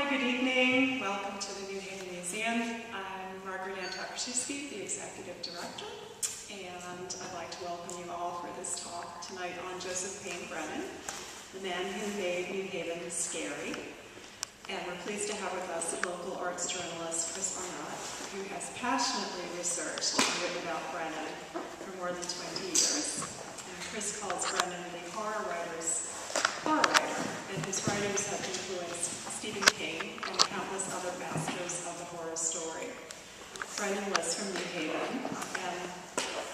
Hi, good evening. Welcome to the New Haven Museum. I'm Margaret Antokrzyski, the Executive Director, and I'd like to welcome you all for this talk tonight on Joseph Payne Brennan, the man who made New Haven scary. And we're pleased to have with us local arts journalist Chris Arnott, who has passionately researched and written about Brennan for more than 20 years. And Chris calls Brennan the horror writer's horror writer, and his writings have influenced Stephen King and countless other masters of the horror story. Brennan was from New Haven, and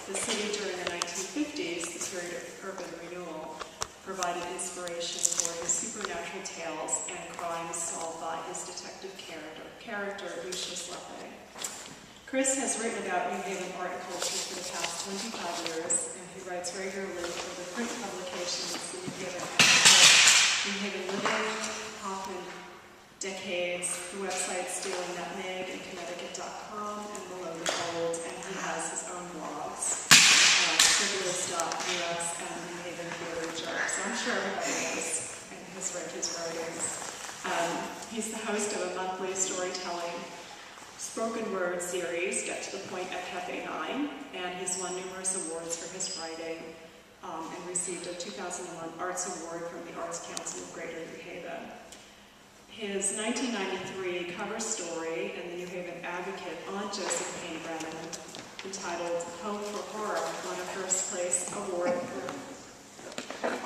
the city during the 1950s, the period of urban renewal, provided inspiration for his supernatural tales and crimes solved by his detective character Lucius Lepay. Chris has written about New Haven art and culture for the past 25 years, and he writes regularly for the print publications the New Haven New Haven Living, Hoffman Decades, the website Stealing Nutmeg, and Connecticut.com, and Below the Fold, and he has his own blogs, Frivolous.us and New Haven Theater Jokes. So I'm sure everybody knows and has read his writings. He's the host of a monthly storytelling spoken word series, Get to the Point at Cafe 9, and he's won numerous awards for his writing and received a 2001 Arts Award from the Arts Council of Greater New Haven. His 1993 cover story in the New Haven Advocate on Joseph Payne Brennan, entitled Home for Horror, won a first place award for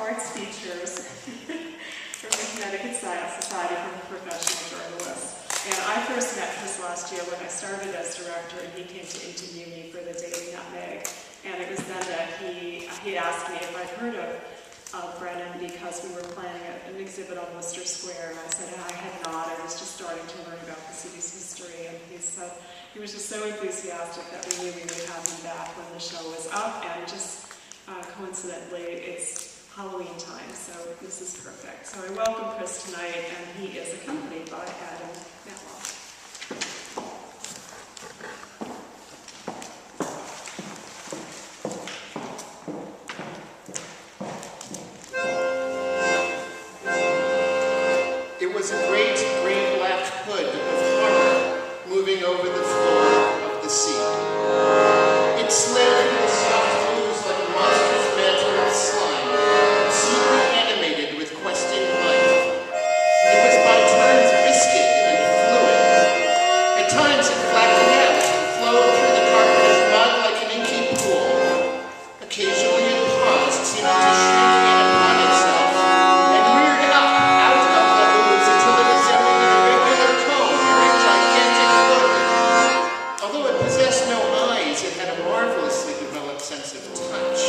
arts features from the Connecticut Science Society for Professional Journalists. And I first met Chris last year when I started as director, and he came to interview me for the Daily Nutmeg. And it was then that he asked me if I'd heard of Brennan, because we were planning an exhibit on Worcester Square, and I said I had not. I was just starting to learn about the city's history, and he was just so enthusiastic that we knew we would have him back when the show was up, and just coincidentally, it's Halloween time, so this is perfect. So I welcome Chris tonight, and he is accompanied by Adam Matlock. It was a great grey black hood of horror moving over the floor of the sea. It slid through the soft blues like a monster's mantle of slime, sweetly animated with questing life. It was by turns viscid and fluid. At times it flattened out and flowed through the carpet of mud like an inky pool. Occasionally it paused, seeming to shrink in upon itself, and reared up out of the ooze until it resembled an irregular cone or a gigantic hood. Although it possessed no eyes, it had a marvelously developed sense of touch,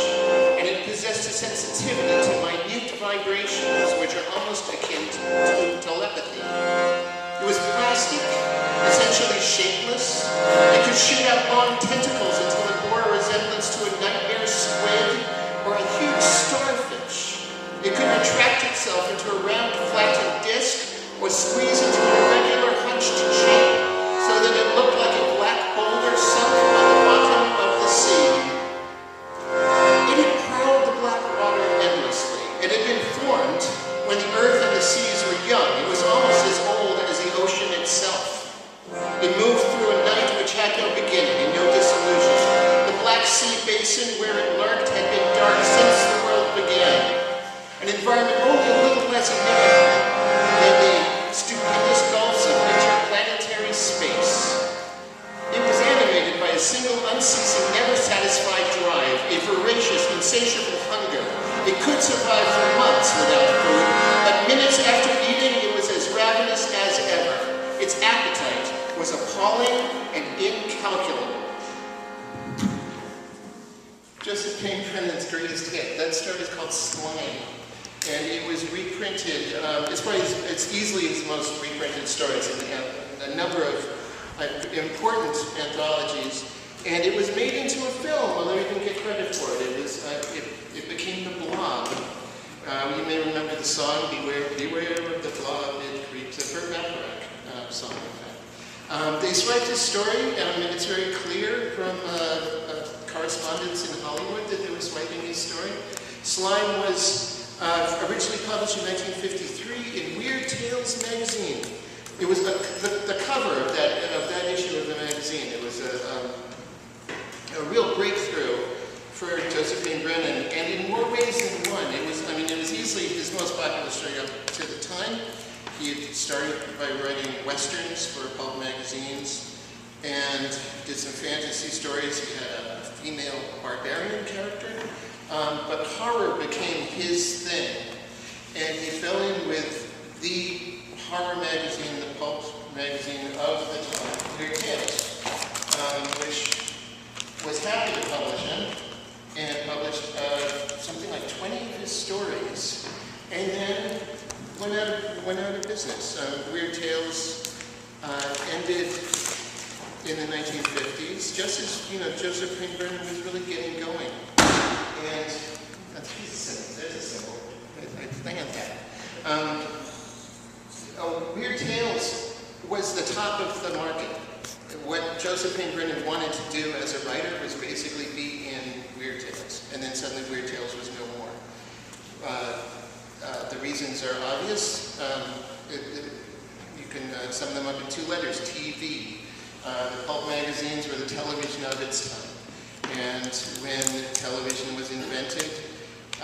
and it possessed a sensitivity to minute vibrations which are almost akin to telepathy. It was plastic, essentially shapeless. It could shoot out long tentacles until it bore a resemblance to a nightmare squid or a huge starfish. It could retract itself into a round, flattened disc or squeeze into an irregular, hunched shape so that it looked like a black boulder sunk on the bottom of the sea. It had prowled the black water endlessly. It had been formed when the earth and the seas were young. It was almost as old as the ocean itself. It moved through a night which had no beginning and no dissolution. The Black Sea basin where it lurked had been dark since the world began. An environment only a little less enigmatic than the stupendous gulfs of interplanetary space. It was animated by a single unceasing, never-satisfied drive, a voracious, insatiable hunger. It could survive for months without food, but minutes after eating, it was as ravenous as ever. Its appetite was appalling and incalculable. Joseph Payne Brennan's greatest hit. That story is called Slime, and it was reprinted. It's easily his most reprinted story. It's in a number of important anthologies, and it was made into a film, although he didn't get credit for it. It became The Blob. You may remember the song "Beware of the Blob, It Creeps." A Burt Bacharach song, in fact. They swiped his story, and it's very clear from correspondence in Hollywood that they were swiping his story. Slime was originally published in 1953 in Weird Tales magazine. it was the cover of that issue of the magazine. It was a real breakthrough for Joseph Payne Brennan, and in more ways than one. It was easily his most popular story up to the time. He had started by writing westerns for pulp magazines and did some fantasy stories. He had a female barbarian character, but horror became his thing, and he fell in with the horror magazine, the pulp magazine of the time, Weird Tales, which was happy to publish him, and published something like 20 of his stories, and then went out of business. Weird Tales ended in the 1950s, just as Joseph Payne Brennan was really getting going. And there's a symbol. I planned that. Weird Tales was the top of the market. What Joseph Payne Brennan wanted to do as a writer was basically be in Weird Tales, and then suddenly Weird Tales was no more. The reasons are obvious. You can sum them up in two letters: TV. The pulp magazines were the television of its time, and when television was invented, a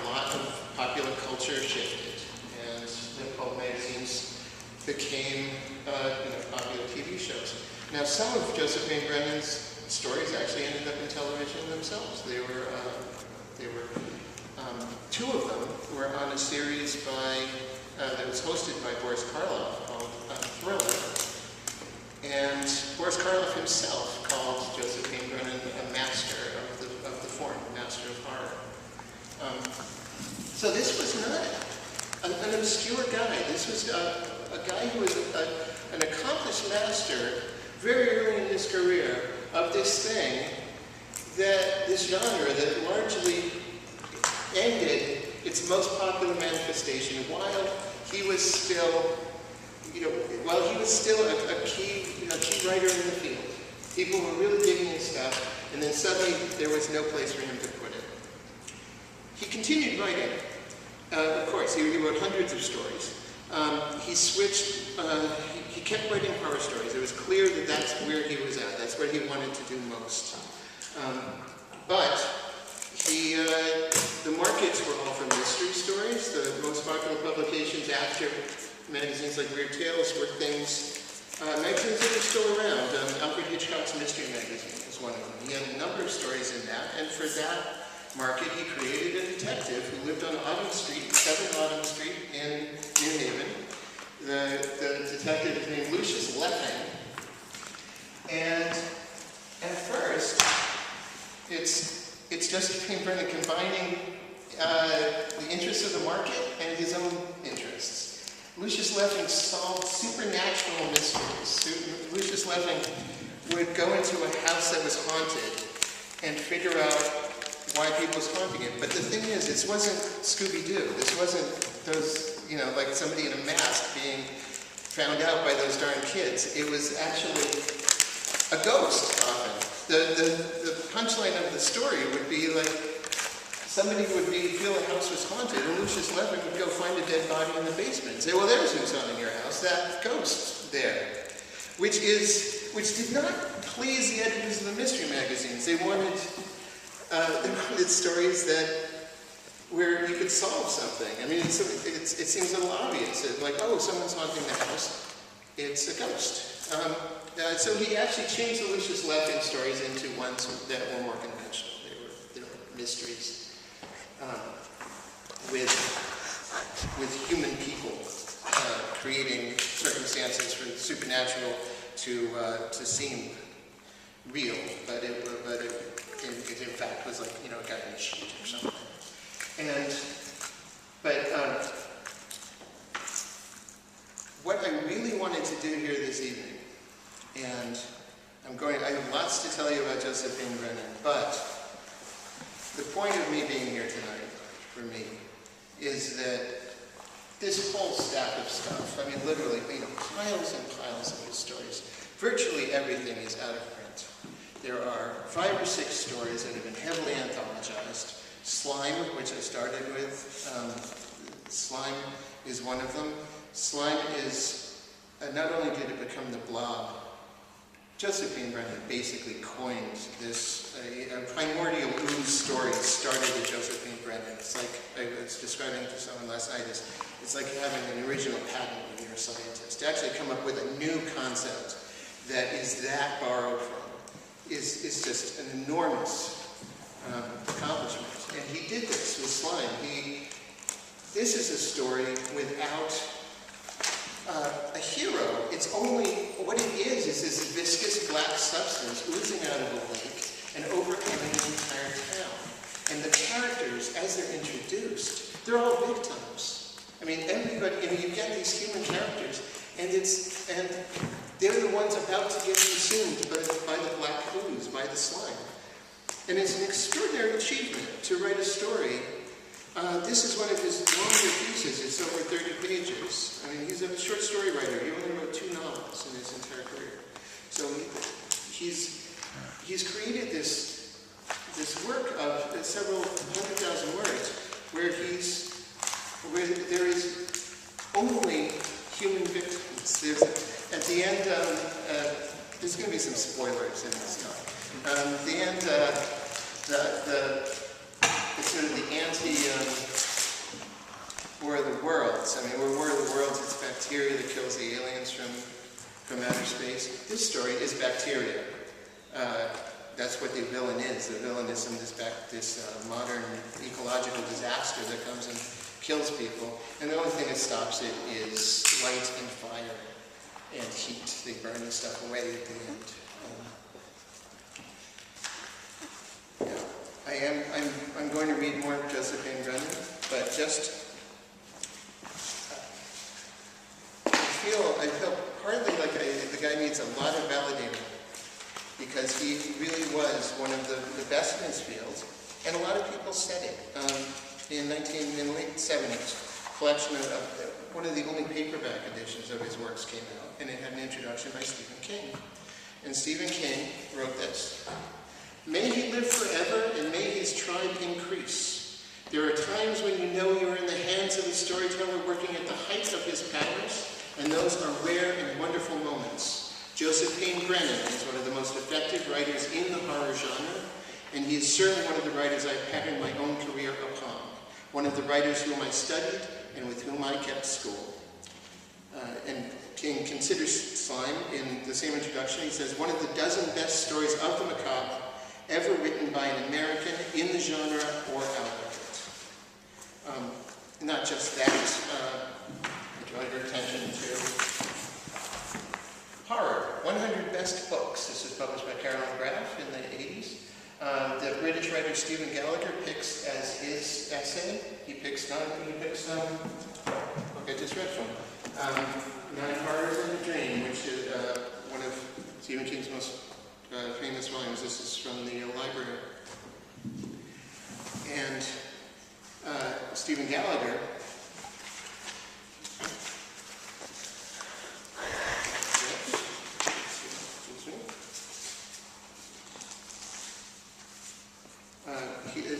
lot of popular culture shifted, and the pulp magazines became popular TV shows. Now, some of Joseph Payne Brennan's stories actually ended up in television themselves. They were two of them were on a series that was hosted by Boris Karloff called Thriller. And Boris Karloff himself called Joseph Payne Brennan a master of the form, master of horror. So this was not an obscure guy. This was a guy who was an accomplished master very early in his career of this thing, this genre that largely ended its most popular manifestation while he was still a key writer in the field. People were really digging his stuff, and then suddenly there was no place for him to put it. He continued writing. Of course, he wrote hundreds of stories. He switched, he kept writing horror stories. It was clear that that's where he was at. That's where he wanted to do most. But the markets were all for mystery stories. The most popular publications after magazines like Weird Tales were magazines that are still around. Alfred Hitchcock's Mystery Magazine was one of them. He had a number of stories in that, and for that market, he created a detective who lived on Autumn Street, 7 Autumn Street in New Haven. The detective is named Lucius Leffing. And at first, it's Joseph Payne Brennan combining the interests of the market and his own interests. Lucius Leffing solved supernatural mysteries. Lucius Leffing would go into a house that was haunted and figure out why people was haunting it. But the thing is, this wasn't Scooby-Doo. This wasn't those, like somebody in a mask being found out by those darn kids. It was actually a ghost, often. The punchline of the story would be like, somebody would feel a house was haunted, and Lucius Leffing would go find a dead body in the basement and say, well, there's who's haunting your house, that ghost there. Which did not please the editors of the mystery magazines. They wanted stories where you could solve something. I mean, it seems a little obvious. It's like, oh, someone's haunting the house. It's a ghost. So he actually changed the Lucius Leffing stories into ones that were more conventional. They were mysteries with human people creating circumstances for the supernatural to seem real, but it in fact was like, a guy in a sheet or something. What I really wanted to do here this evening, and I have lots to tell you about Joseph Payne Brennan, but the point of me being here tonight, for me, is that this whole stack of stuff, I mean, literally, piles and piles of his stories, virtually everything is out of print. There are 5 or 6 stories that have been heavily anthologized. Slime, which I started with, Slime is one of them. Slime is not only did it become the Blob, Joseph Payne Brennan basically coined this primordial ooze story started with Joseph Payne Brennan. It's like, I was describing to someone last night, it's like having an original patent when you're a scientist. To actually come up with a new concept that is that borrowed from is just an enormous accomplishment. And he did this with slime. This is a story without a hero. It's only, what it is this viscous black substance oozing out of a lake and overcoming the entire town. And the characters, as they're introduced, they're all victims. I mean, everybody, you get these human characters, and they're the ones about to get consumed by the black ooze, by the slime. And it's an extraordinary achievement to write a story. This is one of his longer pieces. It's over 30 pages. I mean, he's a short story writer. He only wrote 2 novels in his entire career. So he's created this work of several 100,000 words where there is only human victims. At the end, there's going to be some spoilers in this talk. At the end, it's sort of the anti-War of the Worlds. I mean, War of the Worlds, it's bacteria that kills the aliens from outer space. This story is bacteria. That's what the villain is. The villain is this modern ecological disaster that comes and kills people. And the only thing that stops it is light and fire and heat. They burn the stuff away at the end. I'm going to read more of Joseph Payne Brennan, but just I feel partly like the guy needs a lot of validating because he really was one of the best in his field, and a lot of people said it. In the late 70s, collection of one of the only paperback editions of his works came out, and it had an introduction by Stephen King. And Stephen King wrote this: "May he live forever, and may his tribe increase. There are times when you know you're in the hands of the storyteller working at the height of his powers, and those are rare and wonderful moments. Joseph Payne Brennan is one of the most effective writers in the horror genre, and he is certainly one of the writers I patterned my own career upon, one of the writers whom I studied and with whom I kept school." And King considers slime in the same introduction. He says, "One of the dozen best stories of the macabre ever written by an American in the genre or out of it." Not just that, I draw your attention to horror, 100 best books. This was published by Carolyn Graff in the 80s. The British writer Stephen Gallagher picks as his essay, he picks book I just read from, 9 Horrors and a Dream, which is one of Stephen King's most famous volumes. This is from the library. And Stephen Gallagher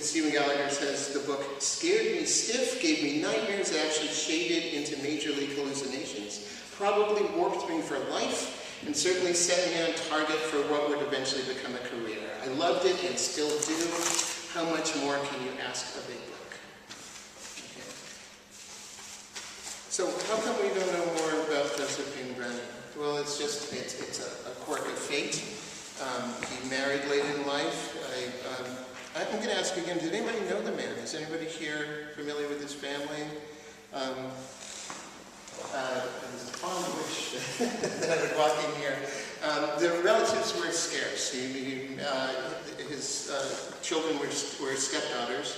Stephen Gallagher says, "The book scared me stiff, gave me nightmares, actually shaded into major league hallucinations, probably warped me for life, and certainly set me on target for what would eventually become a career. I loved it and still do. How much more can you ask of a book?" Okay. So how come we don't know more about Joseph Payne Brennan? Well, it's a quirk of fate. He married late in life. I'm going to ask again, did anybody know the man? Is anybody here familiar with his family? There's a fond wish that I would walk in here. The relatives were scarce. His children were stepdaughters,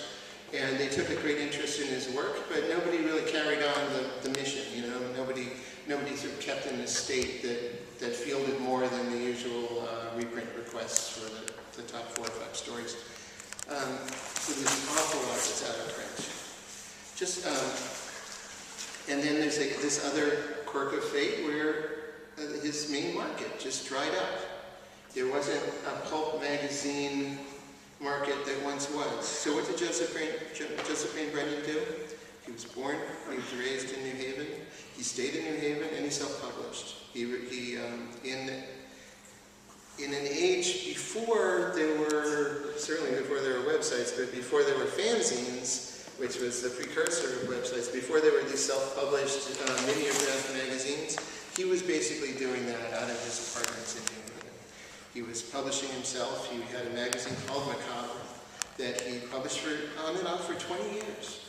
and they took a great interest in his work, but nobody really carried on the mission. Nobody sort of kept an estate that fielded more than the usual reprint requests for the top 4 or 5 stories. So there's an awful lot that's out of print. And then there's this other quirk of fate where his main market just dried up. There wasn't a pulp magazine market that once was. So what did Joseph Payne Brennan do? He was born, he was raised in New Haven, he stayed in New Haven, and he self-published. In an age before there were, certainly before there were websites, but before there were fanzines, which was the precursor of websites, before there were these self-published mimeograph magazines, he was basically doing that out of his apartments in New Haven. He was publishing himself. He had a magazine called Macabre that he published on and off for 20 years.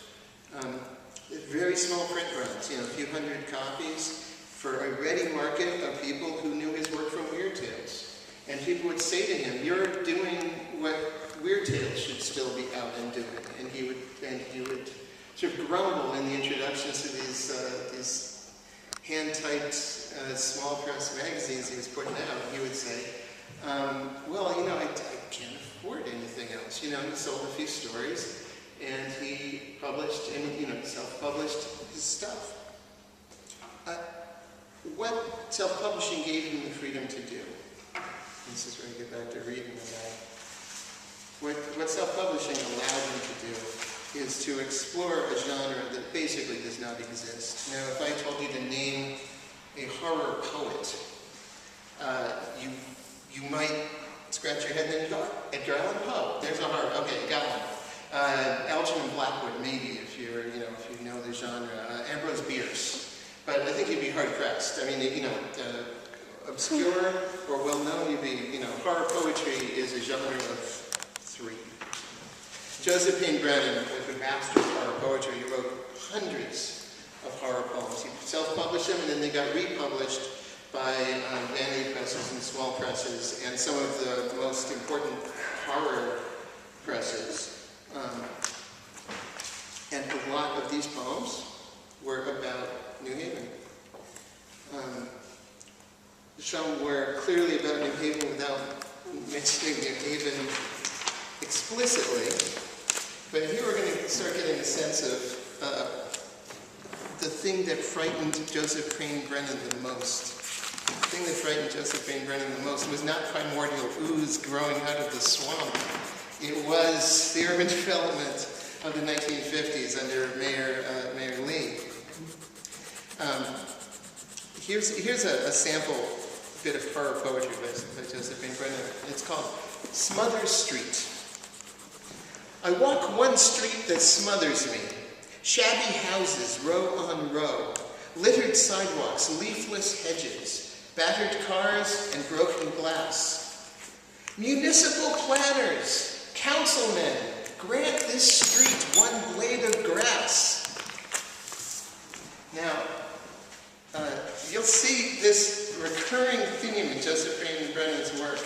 Very small print runs, a few hundred copies for a ready market of people who knew his work from Weird Tales. And people would say to him, "You're doing what Weird Tales should still be out and doing." And he would sort of grumble in the introductions to these hand-typed small press magazines he was putting out. He would say, "Well, I can't afford anything else." He sold a few stories, and he published and self-published his stuff. What self-publishing gave him the freedom to do? This is where I get back to reading the guy. What self-publishing allowed him to do is to explore a genre that basically does not exist. Now, if I told you to name a horror poet, you might scratch your head and then go, Edgar Allan Poe. There's a horror. Okay, got one. Algernon Blackwood, maybe, if you know the genre. Ambrose Bierce. But I think you'd be hard-pressed. I mean, obscure or well-known, you'd be, horror poetry is a genre of 3. Joseph Payne Brennan was a master of horror poetry. He wrote hundreds of horror poems. He self-published them, and then they got republished by vanity presses and small presses, and some of the most important horror presses. And a lot of these poems were about New Haven. Some were clearly about New Haven without mentioning New Haven explicitly. But here we're going to start getting a sense of the thing that frightened Joseph Payne Brennan the most. The thing that frightened Joseph Payne Brennan the most was not primordial ooze growing out of the swamp. It was the urban development of the 1950s under Mayor Lee. Here's a sample bit of horror poetry by Joseph Payne Brennan. It's called Smothers Street. I walk one street that smothers me. Shabby houses, row on row. Littered sidewalks, leafless hedges. Battered cars and broken glass. Municipal planners, councilmen, grant this street one blade of grass. Now, you'll see this recurring theme in Joseph Payne Brennan's work,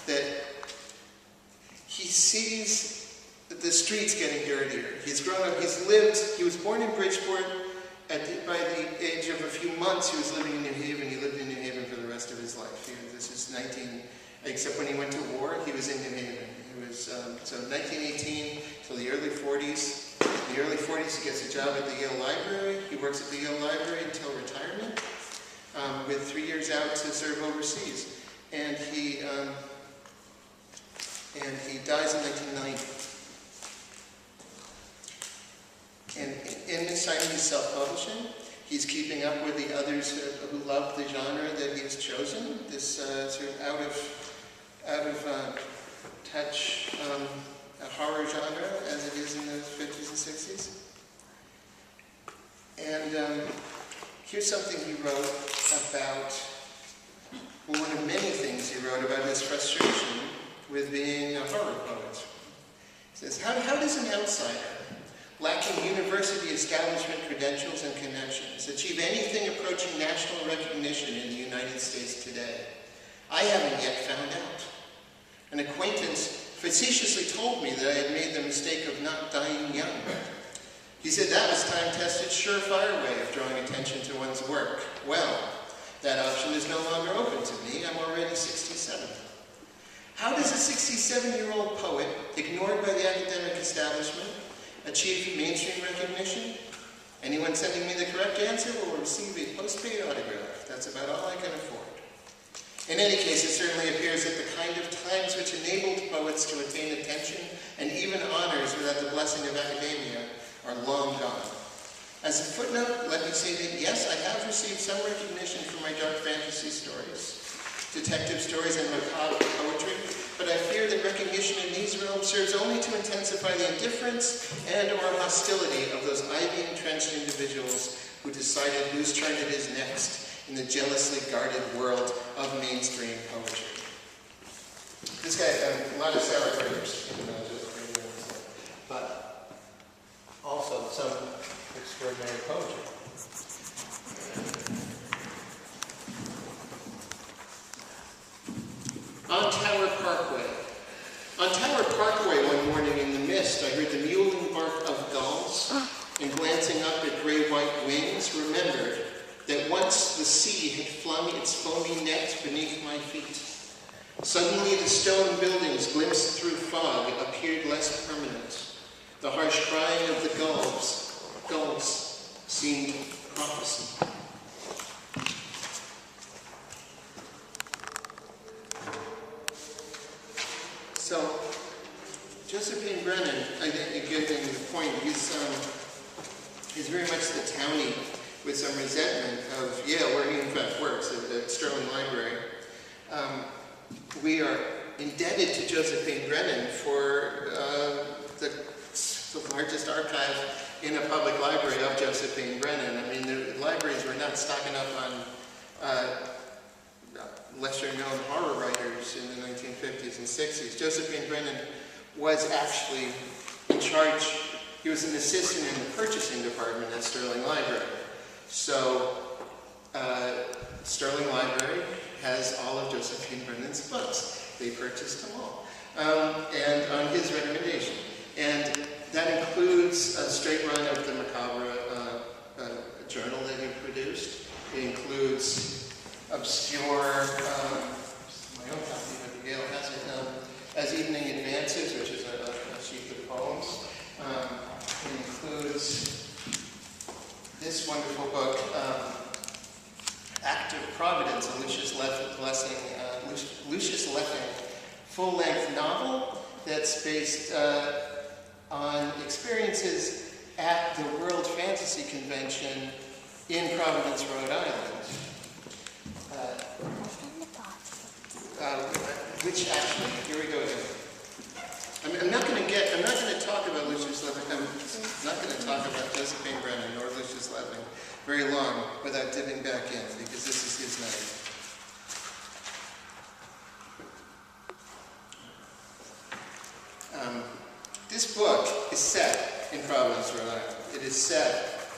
that he sees the streets getting dirtier. He's grown up, he was born in Bridgeport. By the age of a few months, he was living in New Haven. He lived in New Haven for the rest of his life. This is except when he went to war, he was in New Haven. He was, so 1918 till the early 40s. In the early 40s, he gets a job at the Yale Library. He works at the Yale Library until retirement, with 3 years out to serve overseas. And he dies in 1990. And in this time, he's self-publishing. He's keeping up with the others who love the genre that he has chosen. This sort of out of touch a horror genre as it is in the 50s and 60s. And here's something he wrote about, well, one of many things he wrote about his frustration with being a horror poet. He says, how does an outsider, lacking university establishment credentials and connections, achieve anything approaching national recognition in the United States today? I haven't yet found out. An acquaintance facetiously told me that I had made the mistake of not dying young. He said that was time-tested, surefire way of drawing attention to one's work. Well, that option is no longer open to me. I'm already 67. How does a 67-year-old poet, ignored by the academic establishment, achieve mainstream recognition? Anyone sending me the correct answer will receive a post-paid autograph. That's about all I can afford. In any case, it certainly appears that the kind of times which enabled poets to attain attention and even honors without the blessing of academia are long gone. As a footnote, let me say that yes, I have received some recognition for my dark fantasy stories, detective stories, and macabre poetry, but I fear that recognition in these realms serves only to intensify the indifference and/or hostility of those ivy-entrenched individuals who decided whose turn it is next in the jealously guarded world of mainstream poetry. This guy had a lot of sour grapes, but also some extraordinary poetry. On Tower Parkway. On Tower Parkway one morning in the mist, I heard the mewling bark of gulls, and glancing up at gray-white wings, remembered that once the sea had flung its foamy net beneath my feet. Suddenly the stone buildings glimpsed through fog appeared less permanent. The harsh crying of the gulls seemed prophecy. So, Joseph Payne Brennan, I think, getting the point, he's very much the townie with some resentment of Yale, where he in fact works, at Sterling Library. We are indebted to Joseph Payne Brennan for the largest archive in a public library of Joseph Payne Brennan. I mean, the libraries were not stocking up on lesser-known horror writers in the 1950s and 60s. Joseph Payne Brennan was actually in charge. He was an assistant in the purchasing department at Sterling Library. So, Sterling Library has all of Joseph Payne Brennan's books. They purchased them all, and on his recommendation. And that includes a straight run of the Macabre journal that he produced. It includes obscure, my own copy, but Yale has it, as Evening Advances, which is a sheet of poems. It includes this wonderful book, Act of Providence, a Lucius Lessing full-length novel that's based on experiences at the World Fantasy Convention in Providence, Rhode Island. Which actually, here we go again. I'm not going to talk about Lucius Lessing. I'm not going to talk about Joseph Payne Brennan or Lucius Lessing very long without dipping back in, because this is his night. This book is set in Providence, Rhode Island. It is set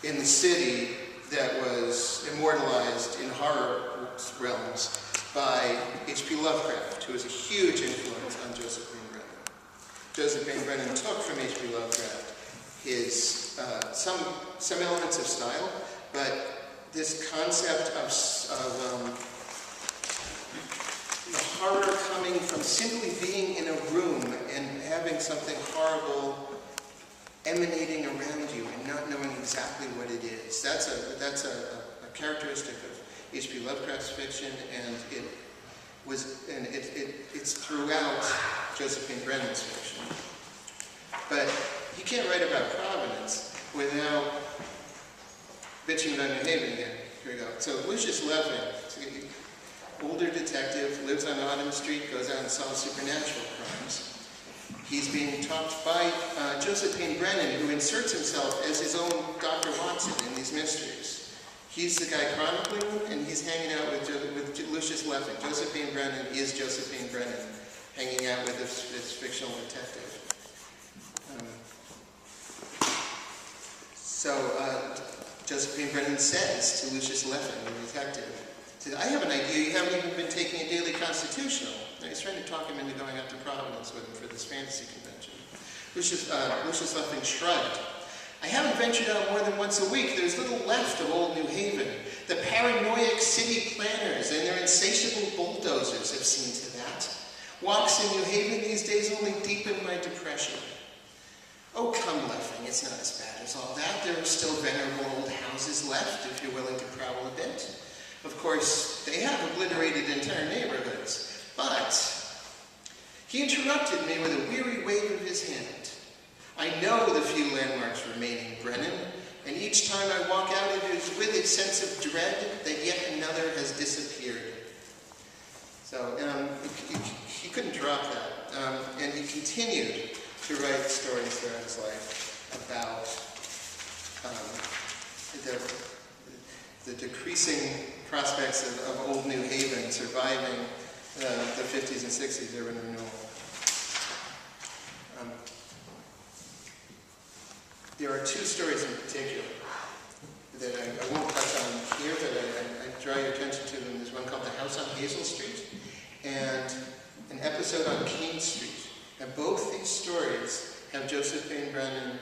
in the city that was immortalized in horror realms by H.P. Lovecraft, who was a huge influence on Joseph Payne Brennan. Joseph Payne Brennan took from H.P. Lovecraft his some elements of style, but this concept of the horror coming from simply being in a room and having something horrible emanating around you and not knowing exactly what it is. That's a characteristic of H.P. Lovecraft's fiction, and it's throughout Joseph Payne Brennan's fiction. But you can't write about Providence without bitching about New Haven again. Here we go. So Lucius Lessing, older detective, lives on Autumn Street, goes out and solves supernatural crimes. He's being talked by Joseph Payne Brennan, who inserts himself as his own Dr. Watson in these mysteries. He's the guy chronicling them, and he's hanging out with Lucius Lessing. Joseph Payne Brennan is Joseph Payne Brennan, hanging out with this fictional detective. Joseph Payne Brennan says to Lucius Lessing, the detective, I have an idea, you haven't even been taking a daily constitutional. Now, he's trying to talk him into going up to Providence with him for this fantasy convention. Lucius Lessing shrugged. I haven't ventured out more than once a week. There's little left of old New Haven. The paranoid city planners and their insatiable bulldozers have seen to that. Walks in New Haven these days only deepen my depression. Oh, come, Lessing, it's not as bad as all that. There are still venerable old houses left if you're willing to prowl a bit. Of course, they have obliterated entire neighborhoods. But he interrupted me with a weary wave of his hand. I know the few landmarks remaining, Brennan, And each time I walk out, it is with a sense of dread that yet another has disappeared. So he couldn't drop that. And he continued to write stories throughout his life about the decreasing prospects of old New Haven surviving the 50s and 60s urban renewal. There are two stories in particular that I won't touch on here, but I draw your attention to them. There's one called The House on Hazel Street and an episode on King Street. And both these stories have Joseph Payne Brennan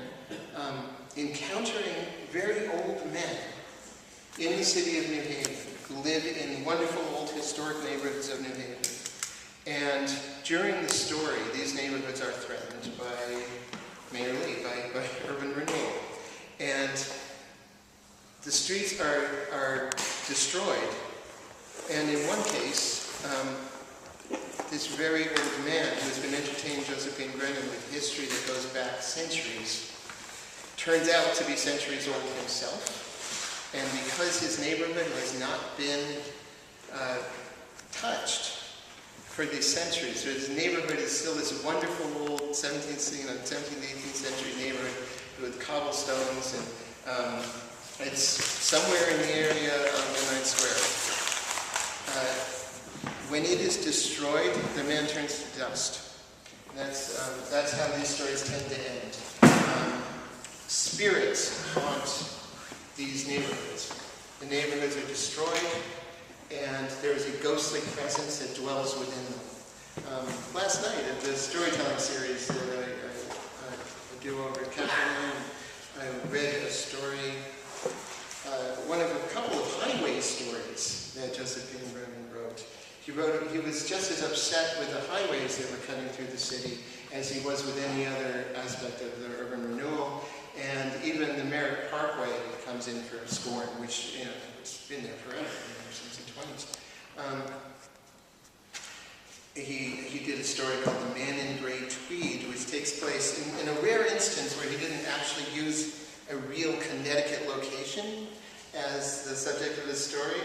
encountering very old men in the city of New Haven who live in wonderful old historic neighborhoods of New Haven. And during the story, these neighborhoods are threatened by by urban renewal. And the streets are destroyed. And in one case, this very old man who has been entertaining Joseph Payne Brennan with history that goes back centuries, turns out to be centuries old himself. And because his neighborhood has not been touched for these centuries, so his neighborhood is still this wonderful old 17th, 18th century neighborhood with cobblestones, and it's somewhere in the area of the 9th Square. When it is destroyed, the man turns to dust. That's how these stories tend to end. Spirits haunt these neighborhoods. The neighborhoods are destroyed, and there is a ghostly presence that dwells within them. Last night at the storytelling series that I do over at Capital, I read a story, one of a couple of highway stories that Joseph Payne Brennan wrote. He was just as upset with the highways that were cutting through the city as he was with any other aspect of the urban renewal. And even the Merritt Parkway comes in for scorn, which, it's been there forever, since the 20s. He did a story called The Man in Gray Tweed, which takes place in a rare instance where he didn't actually use a real Connecticut location as the subject of his story.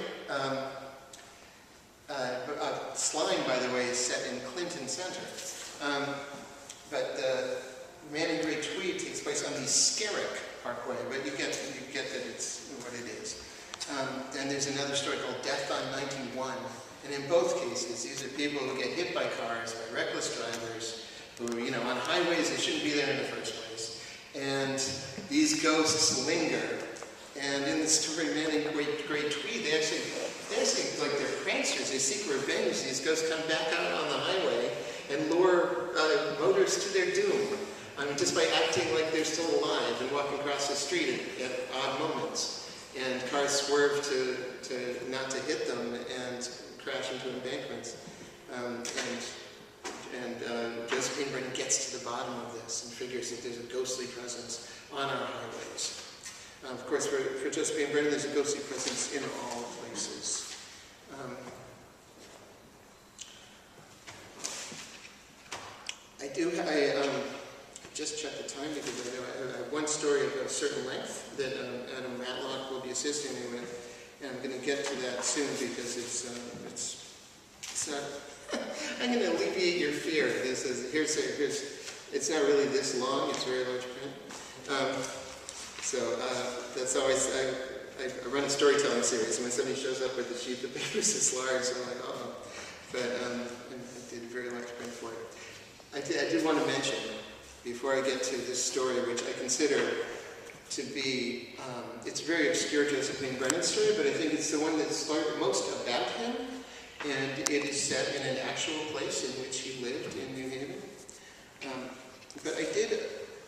Slime, by the way, is set in Clinton Center. But the Man in Gray Tweed takes place on the Skerrick Parkway, but you get that it's what it is. And there's another story called Death on 91. And in both cases, these are people who get hit by cars, by reckless drivers, who are, on highways they shouldn't be there in the first place. And these ghosts linger. And in the story Man in Gray Tweed, they actually, like they're pranksters, they seek revenge. These ghosts come back out on the highway and lure motorists to their doom. Just by acting like they're still alive and walking across the street at odd moments. And cars swerve to not to hit them and crash into embankments. Joseph Payne Brennan gets to the bottom of this and figures that there's a ghostly presence on our highways. Of course, for Joseph Payne Brennan, there's a ghostly presence in all places. I just checked the time because I have one story of a certain length that Adam Matlock will be assisting me with, and I'm going to get to that soon because it's not. I'm going to alleviate your fear. This is here's. It's not really this long. It's very large print. That's always I run a storytelling series, and when somebody shows up with a sheet of paper this large, I'm like, oh. But I did a very large print for it. I did want to mention, before I get to this story, which I consider to be, it's a very obscure Joseph Payne Brennan story, but I think it's the one that's most about him, and it is set in an actual place in which he lived in New Haven. But I did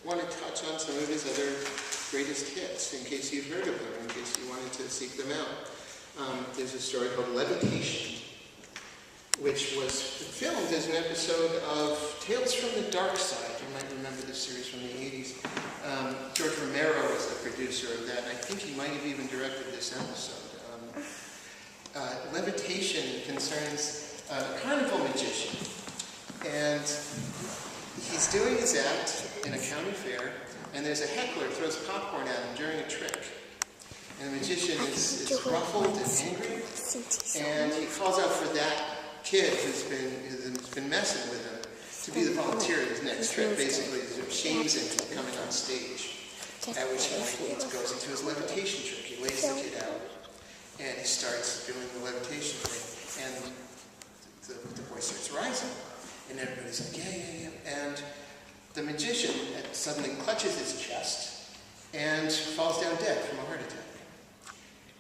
want to touch on some of his other greatest hits, in case you've heard of them, in case you wanted to seek them out. There's a story called Levitation, which was filmed as an episode of Tales from the Dark Side. You might remember this series from the 80s. George Romero was the producer of that, and I think he might have even directed this episode. Levitation concerns a carnival magician, and he's doing his act in a county fair, and there's a heckler who throws popcorn at him during a trick. And the magician is ruffled and angry, and he calls out for that kid who's been messing with him to be the volunteer of his next trick. Basically, he shames him from coming on stage. At which point he goes into his levitation trick. He lays the kid out, and he starts doing the levitation thing. And the boy starts rising, and everybody's like, yeah. And the magician suddenly clutches his chest and falls down dead from a heart attack.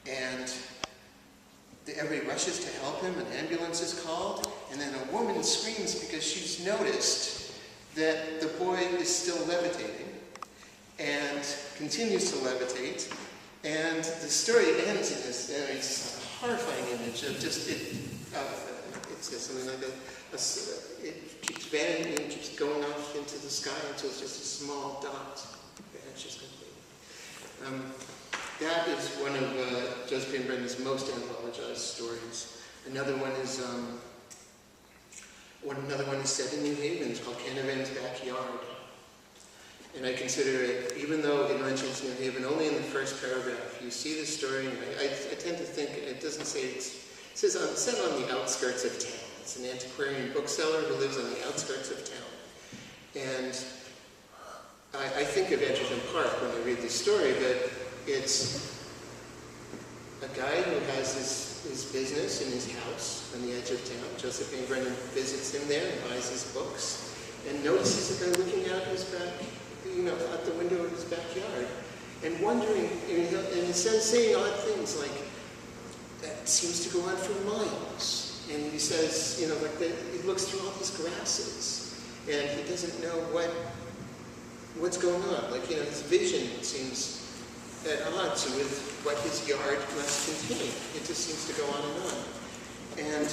And everybody rushes to help him, an ambulance is called, and then a woman screams because she's noticed that the boy is still levitating and continues to levitate, and the story ends in this it's a horrifying image of just it says something like it keeps vanishing and keeps going off into the sky until it's just a small dot. Vanishes completely. That is one of Joseph Payne Brennan's most anthologized stories. Another one is set in New Haven. It's called Canavan's Backyard. And I consider it, even though it mentions New Haven only in the first paragraph, you see the story, and I tend to think it doesn't say it says set on the outskirts of town. It's an antiquarian bookseller who lives on the outskirts of town. And I think of Edgerton Park when I read this story, but it's a guy who has his business in his house on the edge of town. Joseph Payne Brennan visits him there and buys his books and notices a guy looking out his back, out the window of his backyard and wondering, and he says, saying odd things like, that seems to go on for miles. And he says, he looks through all these grasses and he doesn't know what's going on. His vision seems at odds with what his yard must contain. It just seems to go on and on. And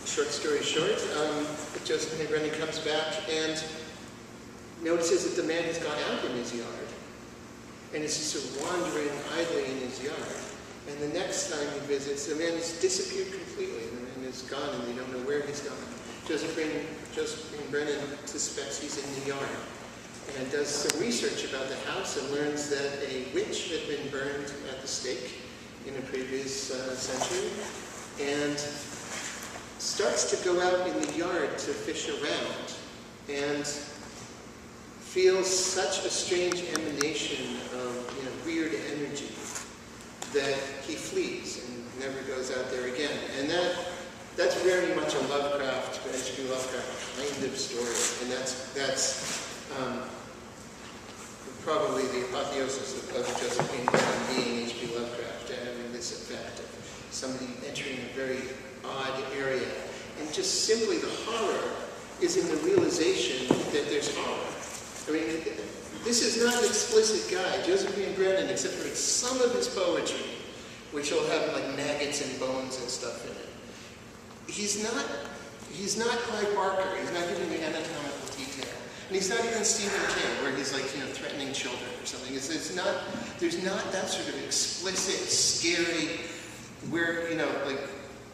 short story short, Joseph Payne Brennan comes back and notices that the man has gone out in his yard and is just sort of wandering idly in his yard. And the next time he visits, the man has disappeared completely. The man is gone and they don't know where he's gone. Joseph Payne Brennan suspects he's in the yard, and does some research about the house and learns that a witch had been burned at the stake in a previous century, and starts to go out in the yard to fish around, and feels such a strange emanation of weird energy that he flees and never goes out there again. And that's very much a Lovecraft, H.P. Lovecraft kind of story, and that's probably the apotheosis of Joseph Payne Brennan being H.P. Lovecraft, having this effect of somebody entering a very odd area. And just simply the horror is in the realization that there's horror. I mean, this is not an explicit guy. Joseph Payne Brennan, except for some of his poetry, which will have maggots and bones and stuff in it. He's not Clive Barker. He's not giving the anatomical detail. And he's not even Stephen King, where he's threatening children or something. There's not that sort of explicit, scary, where,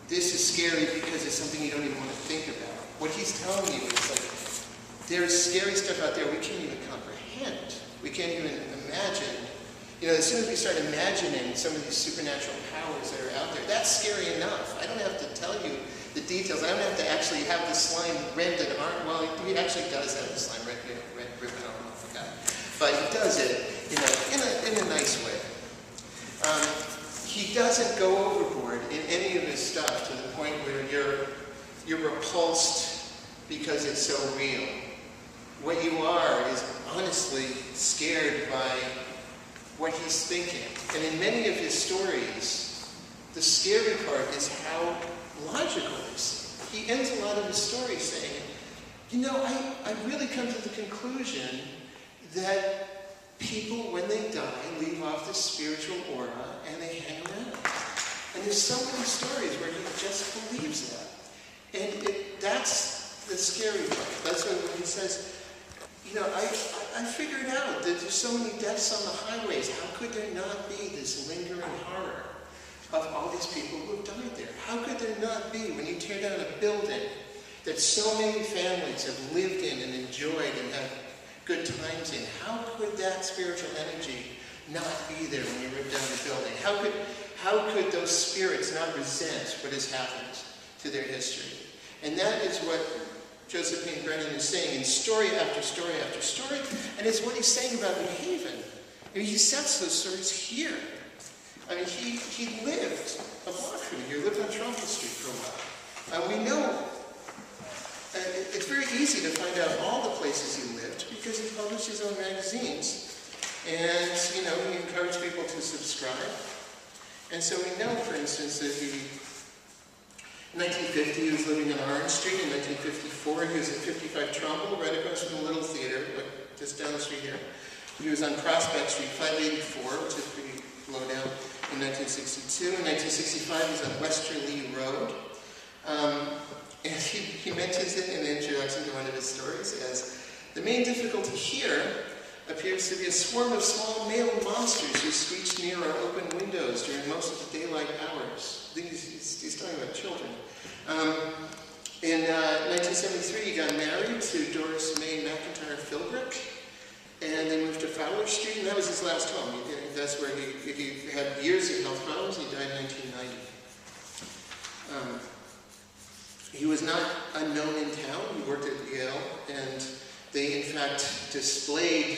this is scary because it's something you don't even want to think about. What he's telling you is there's scary stuff out there we can't even comprehend. We can't even imagine. As soon as we start imagining some of these supernatural powers that are out there, that's scary enough. I don't have to tell you the details. I don't have to actually have the slime rend an arm. Well, he actually does have the slime rip an arm off the guy. But he does it in a nice way. He doesn't go overboard in any of his stuff to the point where you're repulsed because it's so real. What you are is honestly scared by what he's thinking. And in many of his stories, the scary part is how logical it is. He ends a lot of his stories saying, I really come to the conclusion that people, when they die, leave off this spiritual aura and they hang around. And there's so many stories where he just believes that. And that's the scary part. That's when he says, I figured out that there's so many deaths on the highways. How could there not be this lingering horror of all these people who have died there? How could there not be, when you tear down a building that so many families have lived in and enjoyed and have good times in. How could that spiritual energy not be there when you rip down the building? How could those spirits not resent what has happened to their history? And that is what Joseph Payne Brennan is saying in story after story after story, and it's what he's saying about New Haven. I mean, he sets those stories here. I mean, he lived a block from here, lived on Trumbull Street for a while. We know, it's very easy to find out all the places he lived because he published his own magazines. And, you know, he encouraged people to subscribe. And so we know, for instance, that in 1950 he was living on Orange Street. In 1954 he was at 55 Trumbull, right across from the Little Theater, just down the street here. He was on Prospect Street, 584, which is pretty low down, in 1962. In 1965 he was on Westerly Road. And he mentions it in the introduction to one of his stories as, the main difficulty here appears to be a swarm of small male monsters who screeched near our open windows during most of the daylight hours. He's talking about children. In 1973, he got married to Doris May McIntyre Philbrick, and they moved to Fowler Street, and that was his last home. That's where he had years of health problems. He died in 1990. He was not unknown in town. He worked at Yale, and they, in fact, displayed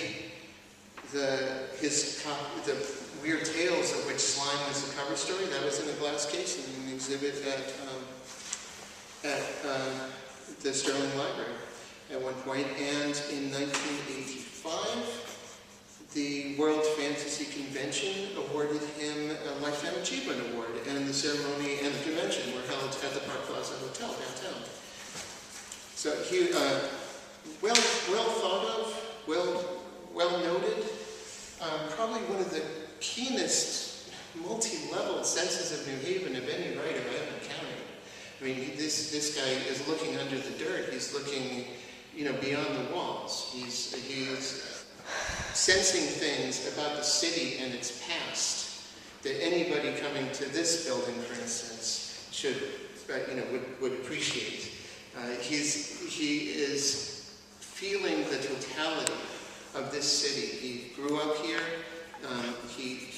the weird tales of which slime was the cover story. That was in a glass case in an exhibit at the Sterling Library at one point. And in 1985, the World Fantasy Convention awarded him a Lifetime Achievement Award, and the ceremony and the convention were held at the Park Plaza Hotel downtown. So he, well thought of, well noted, probably one of the keenest multi-level senses of New Haven of any writer I have encountered. I mean, this guy is looking under the dirt. He's looking, you know, beyond the walls. He's sensing things about the city and its past that anybody coming to this building, for instance, should, you know, would appreciate. He is feeling the totality of this city. He grew up here. He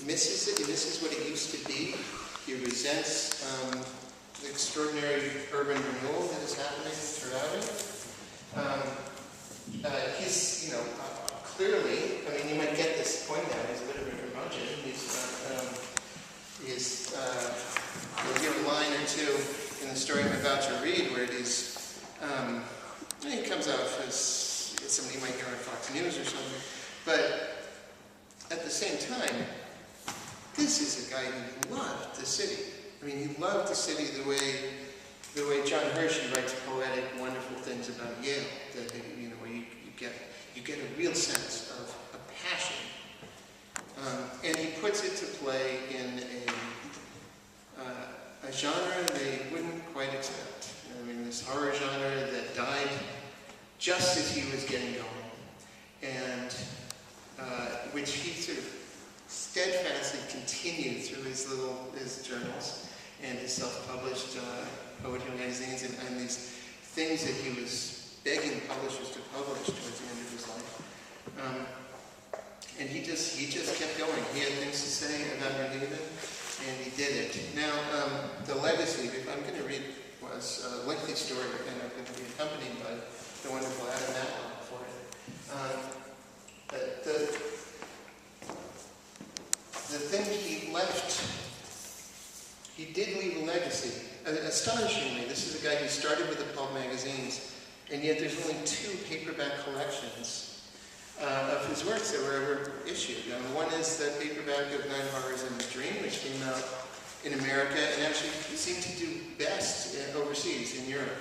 misses it. He misses what it used to be. He resents the extraordinary urban renewal that is happening throughout it. He's, you know, clearly, I mean, you might get this point out. He's a bit of a curmudgeon. You'll give a line or two in the story I'm about to read where he comes out as somebody you might hear on Fox News or something. But at the same time, this is a guy who loved the city. I mean, he loved the city the way John Hershey writes poetic, wonderful things about Yale. That, you know, where you get a real sense of a passion. And he puts it to play in a genre they wouldn't quite expect. I mean, this horror genre that died just as he was getting going, and which he sort of steadfastly continued through his journals and his self-published poetry magazines and these things that he was begging publishers to publish towards the end of his life. And he just kept going. He had things to say about New Haven, and he did it. Now, the legacy, I'm going to read, was a lengthy story, and I'm going to be accompanied by the wonderful Adam Matlock for it. The thing he left, he did leave a legacy. Astonishingly, this is a guy who started with the pulp magazines, and yet there's only 2 paperback collections of his works that were ever issued. One is the paperback of 9 Horrors and a Dream, which came out in America and actually seemed to do best overseas in Europe.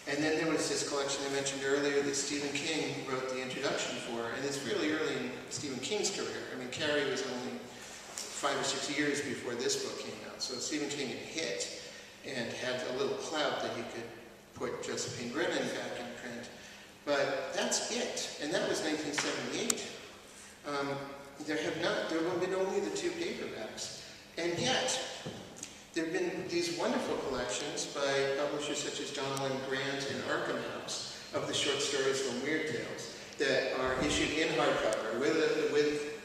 And then there was this collection I mentioned earlier that Stephen King wrote the introduction for, and it's really early in Stephen King's career. I mean, Carrie was only 5 or 6 years before this book came out, so Stephen King had hit and had a little clout that he could put Joseph Payne Brennan back in print. But that's it, and that was 1978. There have been only the 2 paperbacks, and yet there have been these wonderful collections by publishers such as Donald and Grant and Arkham House of the short stories from Weird Tales that are issued in hardcover with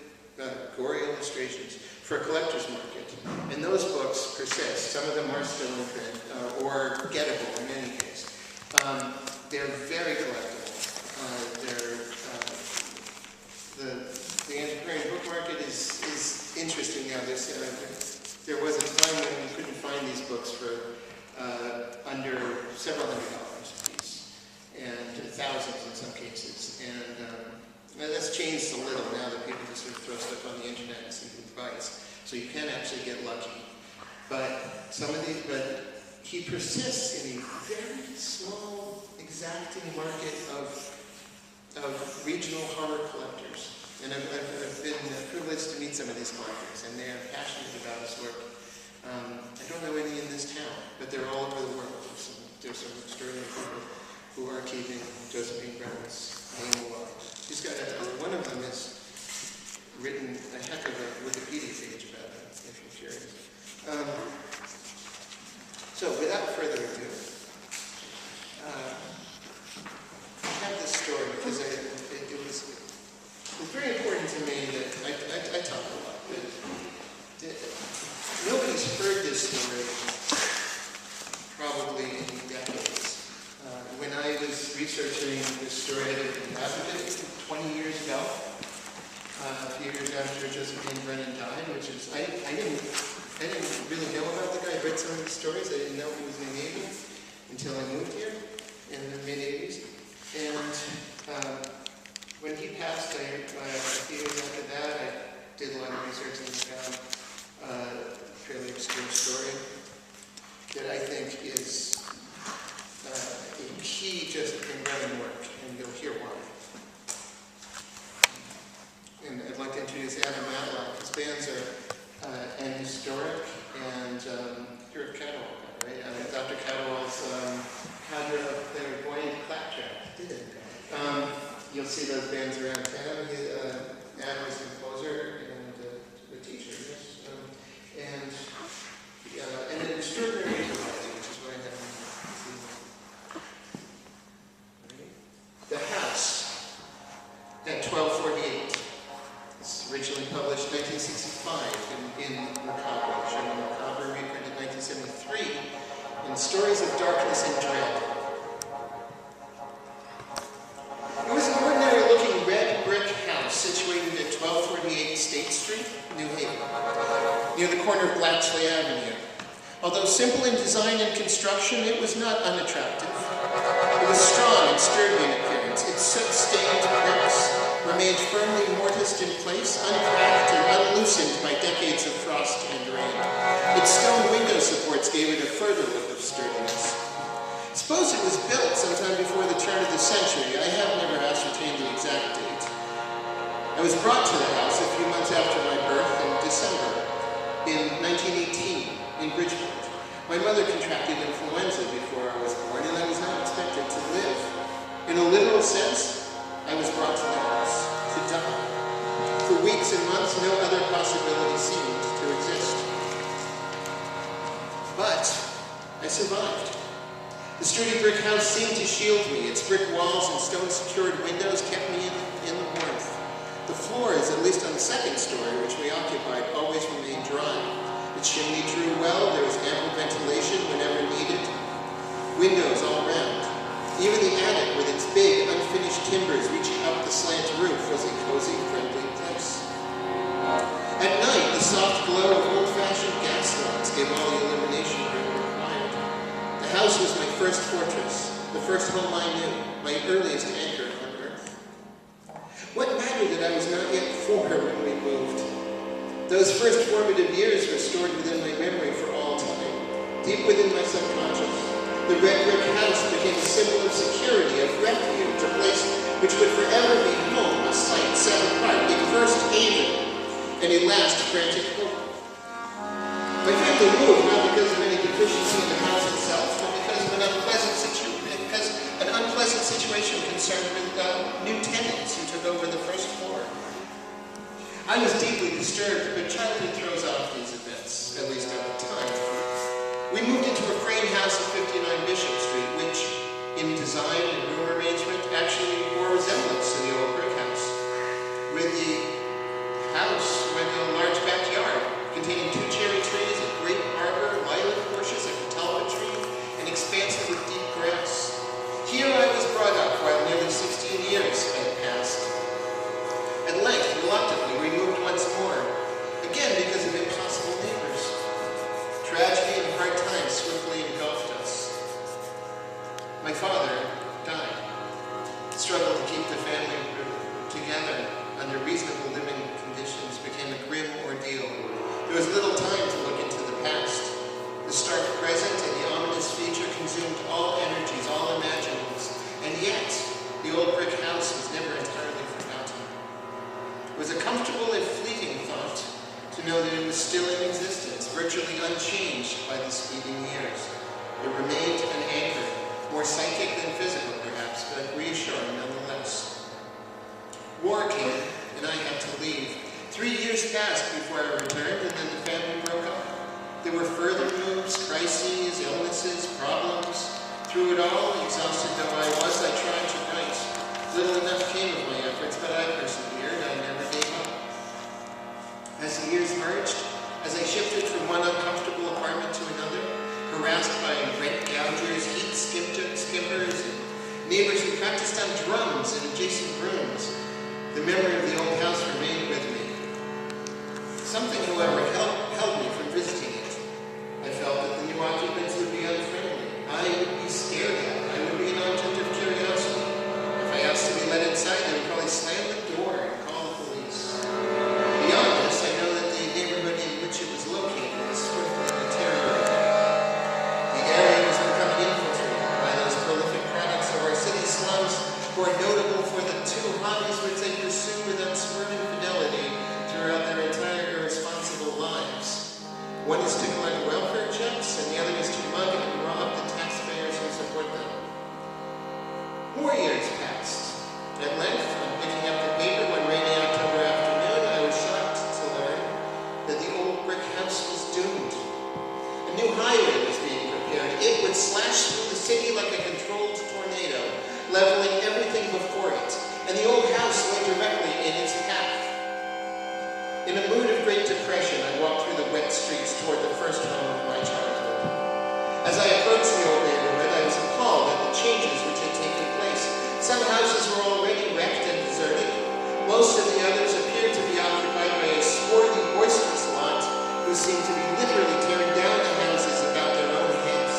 gory illustrations for a collector's market. And those books persist. Some of them are still in print or gettable in any case. They're very collectible. The antiquarian book market is interesting now. There was a time when you couldn't find these books for under several $100 a piece, and thousands in some cases. And that's changed a little now that people just sort of throw stuff on the internet and see who buys. So you can actually get lucky. But he persists in a very small, exacting market of regional horror collectors. And I've been privileged to meet some of these collectors, and they are passionate about his work. I don't know any in this town, but they're all over the world. There's some extraordinary people who are keeping Joseph Payne Brennan's name alive. He's got one of them has written a heck of a Wikipedia page about it, if you're curious. So without further ado, I have this story because it was very important to me that I talk a lot, but nobody's heard this story probably in decades. When I was researching this story, I did an advocate 20 years ago, a few years after Joseph Payne Brennan died, which is, I didn't really know about the guy. I read some of his stories. I didn't know he was in the Navy until I moved here in the mid-80s. And when he passed, a few years after that, I did a lot of research and found a fairly obscure story that I think is a key Joseph Payne Brennan work, and you'll hear why. And I'd like to introduce Adam Matlock. His bands are an historic and you're a Catawal guy, right? Dr. Catawal's cadre of clairvoyant claptrap. You'll see those bands around town. Adam was a composer and a teacher, yes. And an extraordinary improviser, which is what I have in the house at 1248. It's originally published 1965 in Macabre, Chemin Macabre, reprinted 1973 in Stories of Darkness and Dread. It was an ordinary-looking red brick house situated at 1248 State Street, New Haven, near the corner of Blatchley Avenue. Although simple in design and construction, it was not unattractive. It was strong and sturdy in appearance. Its soot-stained bricks remained firmly mortised in place, uncracked and unloosened by decades of frost and rain. Its stone window supports gave it a further look of sturdiness. Suppose it was built sometime before the turn of the century. I have never ascertained the exact date. I was brought to the house a few months after my birth in December, in 1918, in Bridgeport. My mother contracted influenza before I was born, and I was not expected to live. In a literal sense, I was brought to the house to die. For weeks and months, no other possibility seemed to exist. But I survived. The sturdy brick house seemed to shield me. Its brick walls and stone-secured windows kept me in the warmth. The floors, at least on the second story, which we occupied, always remained dry. The chimney drew well. There was ample ventilation whenever needed. Windows all round. Even the attic, with its big, unfinished timbers reaching up the slant roof, was a cozy, friendly place. At night, the soft glow of old-fashioned gas lamps gave all the illumination room required. The house was my first fortress, the first home I knew, my earliest anchor on earth. What mattered that I was not yet 4 when we moved? Those first formative years were stored within my memory for all time, deep within my subconscious. The red brick house became a symbol of security, of refuge, a place which would forever be home, a site set apart, a first haven, and a last frantic hope. My family moved not because of any deficiency in the house itself, but because of an unpleasant situation concerned with new tenants who took over the first floor. I was deeply disturbed, but childhood throws off these events, at least at the time. We moved into a frame house at 59 Bishop Street, which, in design and room arrangement, virtually unchanged by the speeding years. It remained an anchor, more psychic than physical perhaps, but reassuring nonetheless. War came, and I had to leave. 3 years passed before I returned, and then the family broke up. There were further moves, crises, illnesses, problems. Through it all, exhausted though I was, I tried to write. Little enough came of my efforts, but I persevered. I never gave up. As the years merged, as I shifted from one uncomfortable apartment to another, harassed by rent gougers, heat skippers, and neighbors who practiced on drums in adjacent rooms, the memory of the old house remained with me. Something, however, held me from visiting it. I felt that the new occupants would be unfriendly. I would be stared at. I would be an object of curiosity. If I asked to be let inside, they would probably slam the door and call the police. Beyond this, I know that the neighborhood in which it was located was swiftly deteriorating. The area was becoming infiltrated by those prolific products of our city slums who are notable for the two hobbies which they pursue with unswerving fidelity throughout their entire irresponsible lives. One is to collect welfare checks, and the other is to mug and rob the taxpayers who support them. More years passed. At length, when picking up the paper one rainy October afternoon, I was shocked to learn that the old brick house was doomed. A new highway was being prepared. It would slash through the city like a controlled tornado, leveling everything before it, and the old house lay directly in its path. In a mood of great depression, I walked through the wet streets toward the first home of my childhood. As I approached the old neighborhood, I was appalled at the changes which had taken place. Some houses were already wrecked and deserted. Most of the others appeared to be occupied by a swarthy, boisterous lot who seemed to be literally tearing down the houses about their own heads.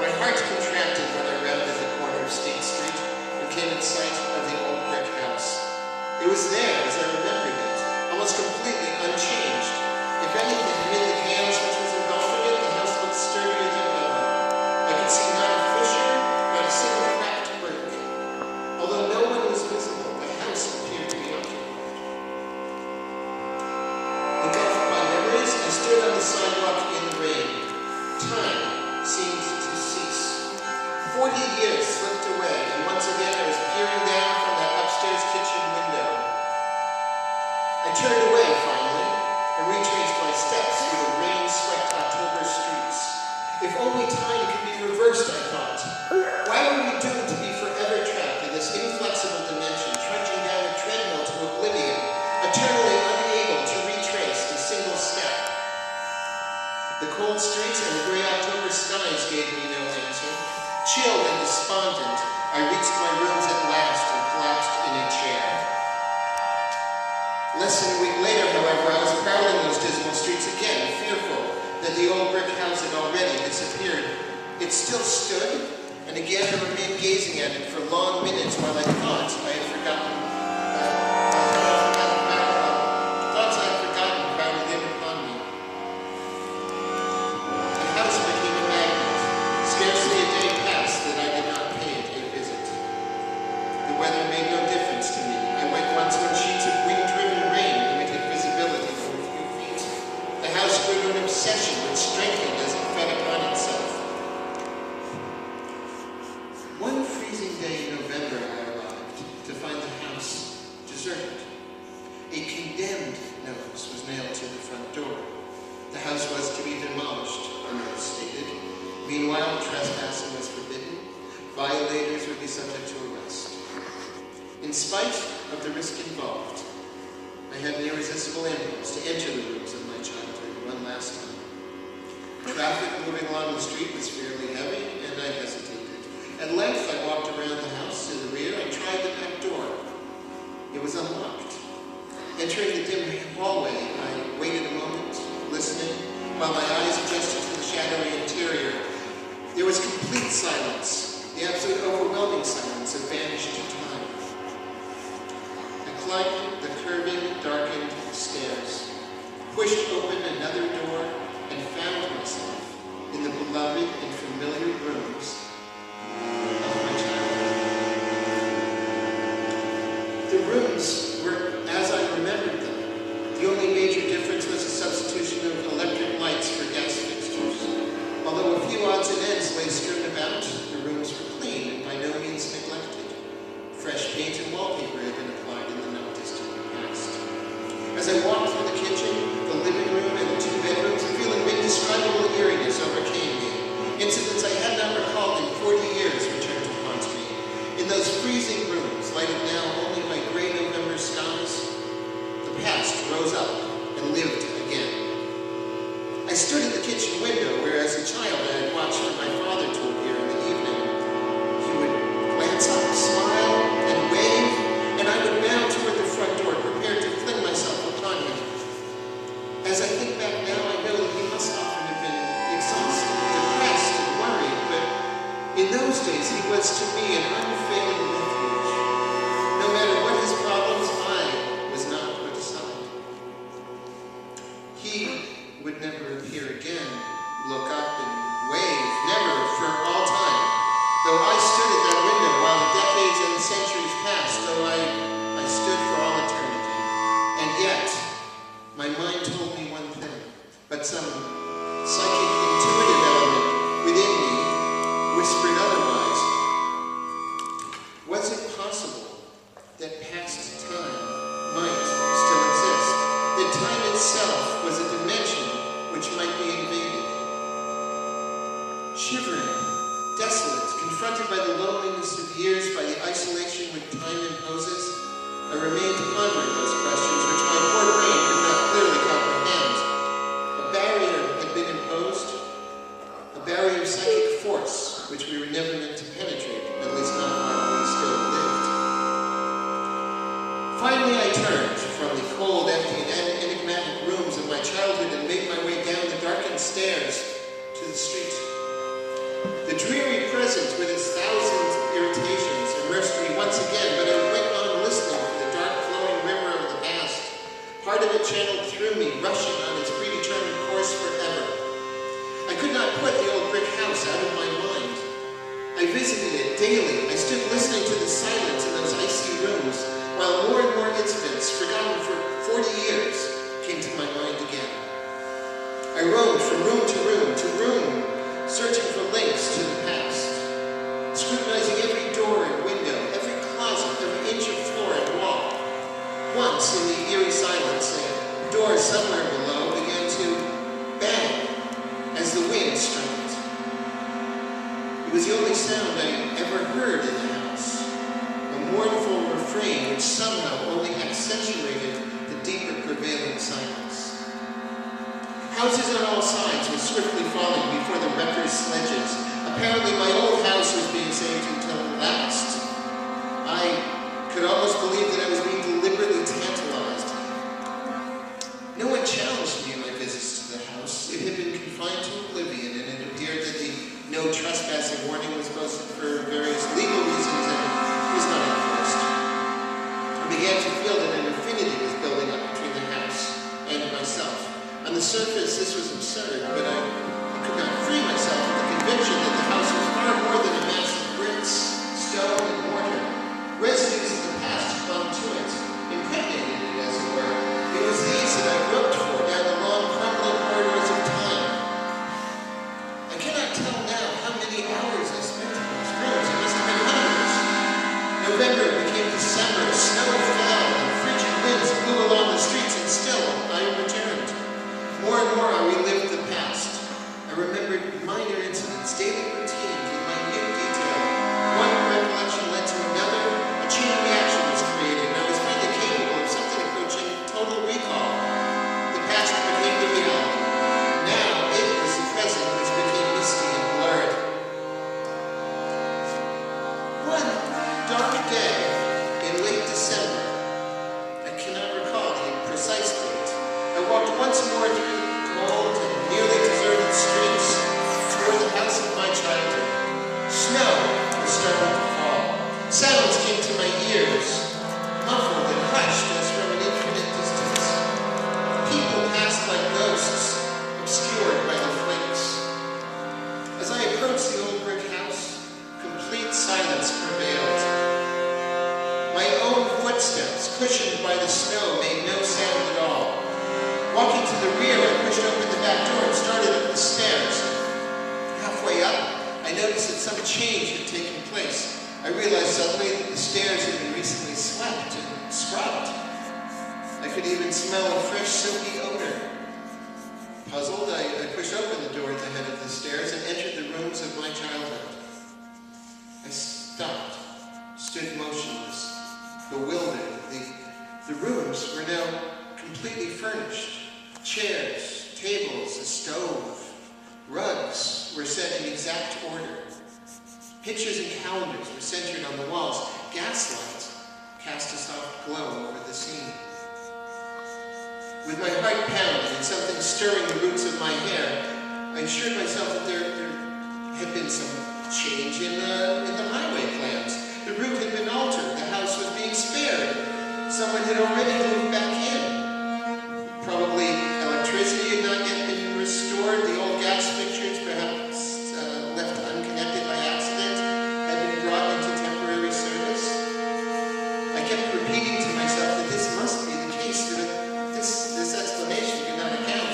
My heart contracted when I rounded the corner of State Street and came in sight of the old brick house. It was there as I remembered it, almost completely unchanged. If anything, amid the chaos which was engulfing it, the house looked sturdier than ever. I could see not a fissure, not a single cracked brick. Although no one was visible, the house appeared to be occupied. Engulfed by memories, I stood on the sidewalk in the rain. Time seemed to cease. 40 years slipped away, and once again I was peering down from that upstairs kitchen window. I turned away, finally, and retraced my steps through the rain-swept October streets. If only time could be reversed, I thought. Why were we doomed to be forever trapped in this inflexible dimension, trudging down a treadmill to oblivion, eternally unable to retrace a single step? The cold streets and the gray October skies gave me no answer. Chilled and despondent, I reached my rooms at last and collapsed in a chair. Less than a week later, however, I was prowling those dismal streets again, fearful that the old brick house had already disappeared. It still stood, and again I remained gazing at it for long minutes while I thought I had forgotten. Thoughts I had forgotten crowded in upon me. The house became a magnet. Scarcely a day passed that I did not pay it a visit. The weather made no difference to me. I went once when sheets of wind-driven rain limited visibility for a few feet. The house grew to an obsession which strengthened as it fed upon itself. One freezing day in November I arrived to find the house deserted. A condemned notice was nailed to the front door. The house was to be demolished, the notice stated. Meanwhile, trespassing was forbidden. Violators would be subject to arrest. In spite of the risk involved, I had an irresistible impulse to enter the rooms of my childhood one last time. Traffic moving along the street was fairly heavy, and I hesitated. At length, I walked around the house to the rear and tried the back door. It was unlocked. Entering the dim hallway, I waited a moment, listening, while my eyes adjusted to the shadowy interior. There was complete silence, the absolute overwhelming silence of vanished time. I climbed the curving, darkened stairs, pushed open another door, and found myself in the beloved and familiar rooms of my childhood. The rooms were as I remembered them. The only major difference was the substitution of electric I stood at the kitchen window where, as a child, I had watched for my father to appear in the evening. He would glance up, smile, and wave, and I would bound toward the front door, prepared to fling myself upon him. As I think back now, I know that he must often have been exhausted, depressed, and worried, but in those days he was to me an unfailing refuge. No matter what his problems, I was not put aside. He would never appear again, look up and wave, never for all time. Though I stood at that window while the decades and the centuries passed, though I stood for all eternity. And yet, my mind told me one thing, but some psychic intuitive element within me whispered otherwise. Was it possible that past time might still exist? That time itself was a dimension which might be invaded? Shivering, desolate, confronted by the loneliness of years, by the isolation which time imposes, I remained pondering those questions which my poor brain could not clearly comprehend. A barrier had been imposed, a barrier of psychic force which we were never meant to penetrate, at least not while we still lived. Finally I turned from the cold, empty, and enigmatic rooms of my childhood and made my way down the darkened stairs to the street. The dreary present with its thousand irritations immersed me once again, but I went on listening to the dark flowing river of the past, part of it channeled through me, rushing on its predetermined course forever. I could not put the old brick house out of my mind. I visited it daily. I stood listening to the silence in those icy rooms, while more and more incidents, forgotten for 40 years, came to my mind again. I roamed from room to room, searching for links to the past, scrutinizing every door and window, every closet, every inch of floor and wall. Once, in the eerie silence, a door somewhere below began to bang as the wind struck it. It was the only sound I ever heard in the house, a mournful refrain which somehow only accentuated the deeper prevailing silence. Houses on all sides were swiftly falling before the wreckers' sledges. Apparently my old house was being saved until last. I could almost believe that I was being deliberately tantalized. No one challenged me in my visits to the house. It had been confined to oblivion, and it appeared that the no trespassing warning was posted for various legal reasons and was not enforced. I began to feel that an affinity was building up between the house and myself. On the surface, this was absurd, but I could not free myself of the conviction that the house was far more than a mass of bricks, stone, and mortar. Residues of the past clung to it, impregnated it, as it were. It was these that I groped for down the long, crumbling corridors of time. I cannot tell now how many hours I spent in those rooms. It must have been hundreds. November became December, snow fell, and frigid winds blew along the streets, and still I returned. More and more I relived the past. I remembered minor incidents, daily routines with minute detail. One recollection led to another, a chain reaction was created, and I was finally capable of something approaching total recall. The past became the reality. Now it was the present which became misty and blurred. One dark day in late December, I cannot recall the precise date, I walked once more through cold and nearly deserted streets toward the house of my childhood. Snow was starting to fall. Sounds came to my ears, muffled and hushed as from an infinite distance. People passed like ghosts, obscured by the flakes. As I approached the old brick house, complete silence prevailed. My own footsteps, cushioned by the snow, made no sound at all. Walking to the rear, I pushed open the back door and started up the stairs. Halfway up, I noticed that some change had taken place. I realized suddenly that the stairs had been recently swept and scrubbed. I could even smell a fresh, silky odor. Puzzled, I pushed open the door at the head of the stairs and entered the rooms of my childhood. I stopped, stood motionless, bewildered. The rooms were now completely furnished. Chairs, tables, a stove, Pictures and calendars were centered on the walls. Gaslight cast a soft glow over the scene. With my heart pounding and something stirring the roots of my hair, I assured myself that there had been some change in the highway plans. The route had been altered. The house was being spared. Someone had already moved back in. Probably electricity had not yet been restored. The old gas fixtures, perhaps left unconnected by accident, had been brought into temporary service. I kept repeating to myself that this must be the case, that this explanation could not account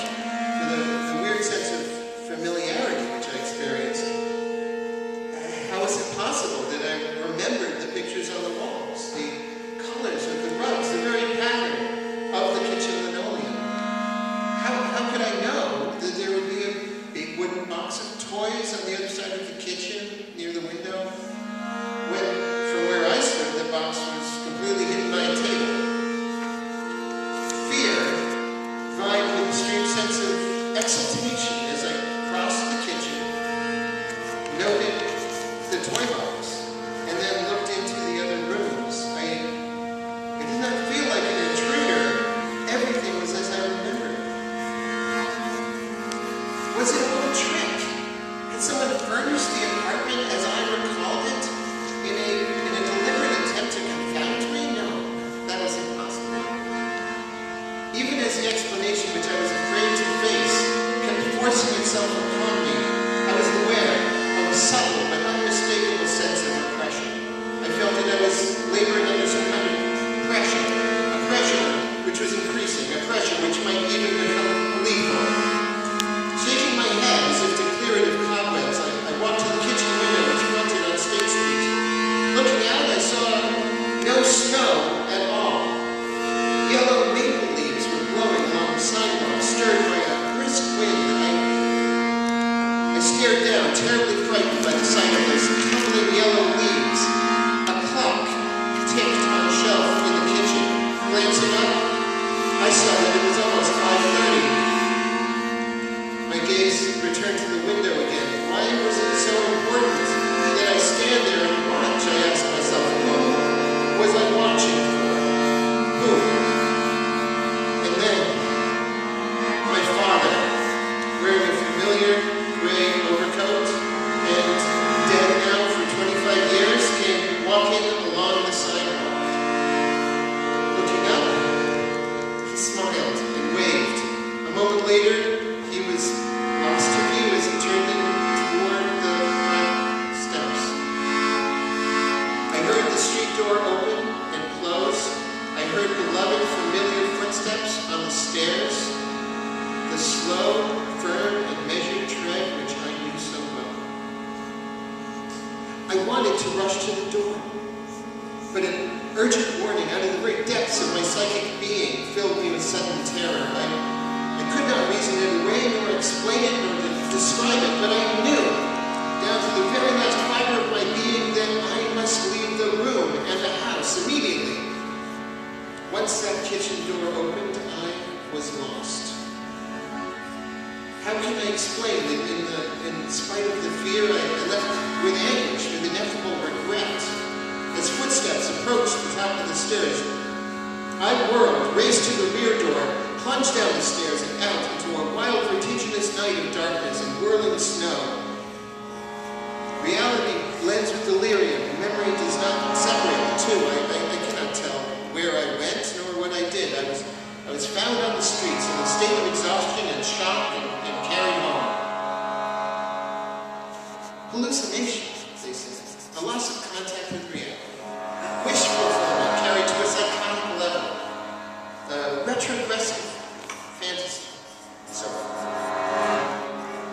for the weird sense of familiarity which I experienced. How was it possible that I remembered the pictures on the walls, the colors of the rugs, the very pattern of the kitchen linoleum? How could I know that there would be a big wooden box of toys on the other side of the kitchen near the window, when from where I stood the box was completely hidden by a table? Fear vying with a strange sense of exultation as I crossed the kitchen, noted the toy box, and then looked into the other rooms. I did not feel like an intruder. Everything was as I remembered. Was it all a trick? Had someone furnished the apartment as I recalled it in a deliberate attempt to confound me? No, that was impossible. Even as the explanation which I was afraid to face kept forcing itself upon me, I was aware of a subtle but unmistakable sense of oppression. I felt that I was laboring under some kind of pressure, a pressure which was increasing, a pressure which might even become lethal. Shaking my head as if to clear it of cobwebs, I walked to the kitchen window which fronted on State Street. Looking out, I saw no snow at all. Yellow maple leaves were blowing along the sidewalk, stirred by a brisk wind, and I stared down, terribly frightened by the sight of those tumbling yellow leaves. A clock ticked on a shelf in the kitchen. Glancing up, I saw that it was almost 5:30. My gaze returned to the window again. Why was it so important that I stand there and watch? I asked myself, who was I watching for? Who? And then, my father, wearing a familiar gray overcoat and dead now for 25 years, came walking along the sidewalk. Looking up, he smiled and waved. A moment later, he was lost to view as he turned in toward the front steps. I heard the street door open and close. I heard beloved familiar footsteps on the stairs, the slow, firm, and measured tread which I knew so well. I wanted to rush to the door, but an urgent warning out of the very depths of my psychic being filled me with sudden terror. I could not reason it away, nor explain it, nor describe it, but I knew, down to the very last fiber of my being, that I must leave the room and the house immediately. Once that kitchen door opened, I was lost. How can I explain that in spite of the fear, I left with anguish, with ineffable regret? As footsteps approached the top of the stairs, I whirled, raced to the rear door, plunged down the stairs and out into a wild, vertiginous night of darkness and whirling snow. Reality blends with delirium, and memory does not separate the two. I cannot tell where I went nor what I did. I was found on the streets in a state of exhaustion and shock and carried home. Hallucination, they say. A loss of contact with reality. Wish fulfillment carried to a psychotic level. Retrogressive fantasy. So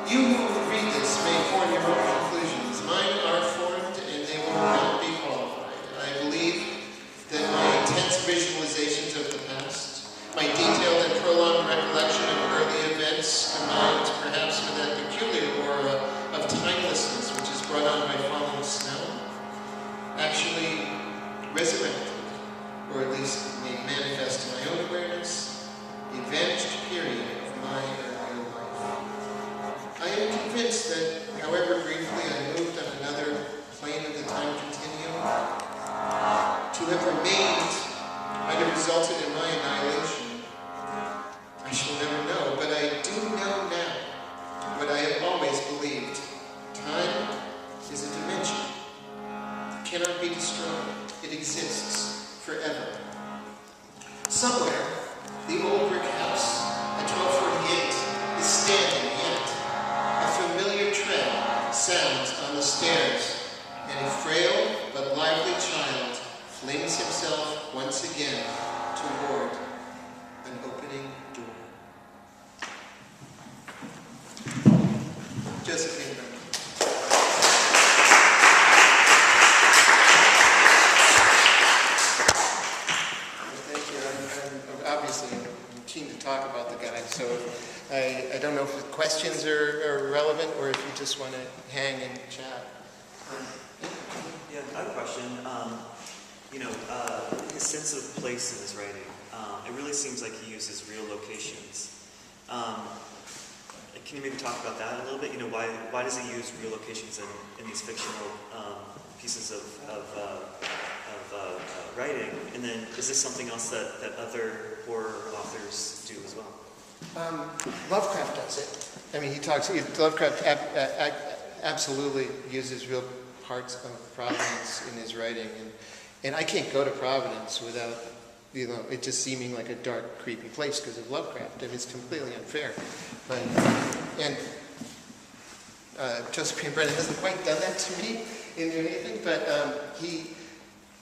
you who read this may form your own conclusions. Mine are formed and they will not be qualified. I believe that my intense visualizations of the past, my detailed and prolonged recollection of early events, combined perhaps with that peculiar aura of timelessness which is brought on by falling snow, actually resurrected, or at least made manifest in my own awareness, the vanished period of my earlier life. I am convinced that, however briefly I moved on another plane always believed time is a dimension. It cannot be destroyed. It exists forever. Somewhere, the old brick house at 1248 is standing yet. A familiar tread sounds on the stairs, and a frail but lively child flings himself once again toward an opening door. Joseph Payne Brennan. Thank you. I'm obviously keen to talk about the guy, so I don't know if the questions are relevant or if you just want to hang and chat. Yeah, I have a question. His sense of place in his writing, it really seems like he uses real locations. Can you maybe talk about that a little bit? Why does he use real locations in these fictional pieces of writing? And then is this something else that other horror authors do as well? Lovecraft does it. I mean, Lovecraft absolutely uses real parts of Providence in his writing, and I can't go to Providence without it just seeming like a dark, creepy place because of Lovecraft. I mean, it's completely unfair. And Joseph Payne Brennan hasn't quite done that to me in anything, but he